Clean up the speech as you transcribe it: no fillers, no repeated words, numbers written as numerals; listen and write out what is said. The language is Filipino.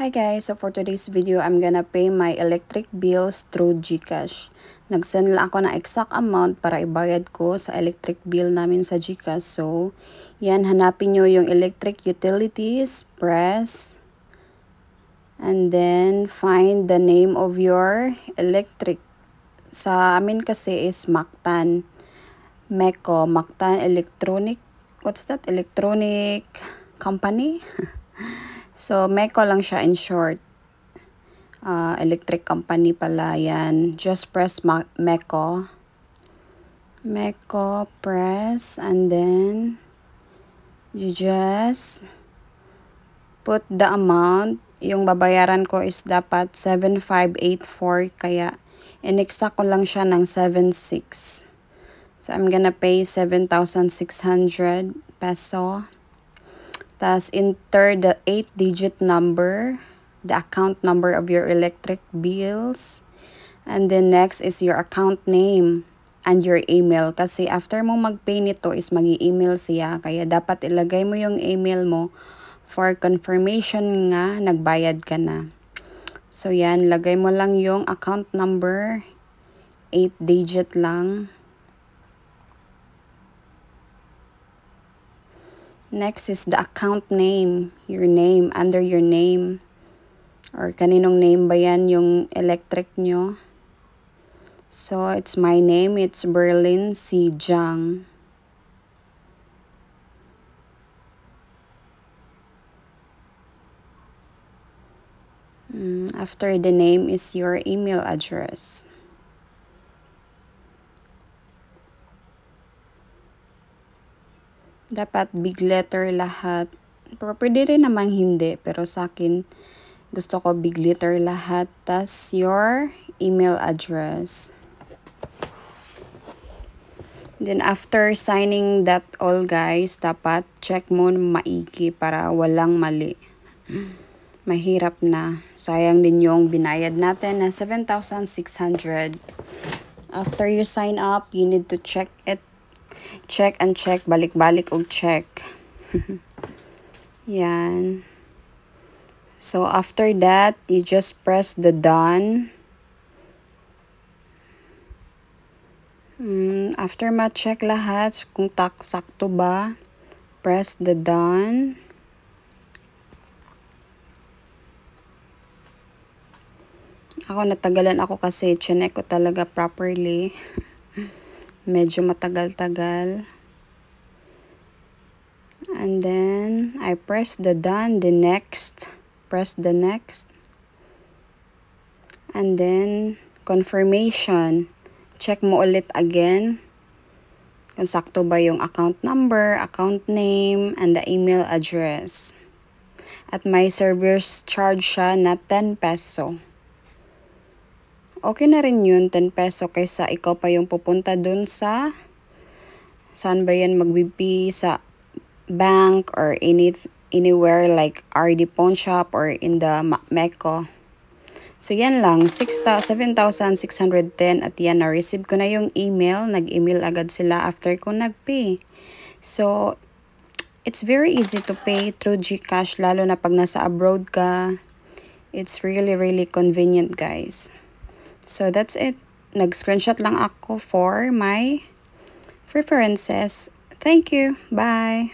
Hi guys, so for today's video, I'm gonna pay my electric bills through GCash. Nag-send lang ako ng exact amount para ibayad ko sa electric bill namin sa GCash. So, yan, hanapin nyo yung electric utilities, press, and then find the name of your electric. Sa amin kasi is Mactan. MECO, Mactan Electronic, what's that? Electronic Company? So, MECO lang siya in short. Electric company pala yan. Just press MECO. MECO, press, and then you just put the amount. Yung babayaran ko is dapat 7,584, kaya inexact ko lang siya ng 7,600. So, I'm gonna pay 7,600 peso. Tas enter the 8-digit number, the account number of your electric bills. And then next is your account name and your email. Kasi after mo mag-pay nito is mag-i-email siya. Kaya dapat ilagay mo yung email mo for confirmation nga nagbayad ka na. So yan, lagay mo lang yung account number, 8-digit lang. Next is the account name, your name, under your name. Or kaninong name ba yan yung electric nyo. So, it's my name, it's Berlin C. Jiang. After the name is your email address. Dapat big letter lahat. Pero pwede rin namang hindi. Pero sa akin, gusto ko big letter lahat. Tas your email address. Then after signing that all guys, dapat check mo maigi para walang mali. Mahirap na. Sayang din yung binayad natin na 7,600. After you sign up, you need to check it. Check and check, balik-balik o check. Yan. So after that, you just press the done. After ma-check lahat kung sakto ba, press the done. Ako natagalan ako kasi chinek ko talaga properly. Medyo matagal-tagal. And then, I press the done, the next. Press the next. And then, confirmation. Check mo ulit again. Kung sakto ba yung account number, account name, and the email address. At my service charge siya na 10 peso. Okay na rin yun, 10 peso, kaysa ikaw pa yung pupunta dun sa, saan ba yan mag-BP, sa bank or anywhere like RD Pawn Shop or in the MECO. So yan lang, 7,610 at yan, na-receive ko na yung email, nag-email agad sila after ko nag-pay. So, it's very easy to pay through GCash, lalo na pag nasa abroad ka. It's really convenient guys. So, that's it. Nag-screenshot lang ako for my preferences. Thank you. Bye.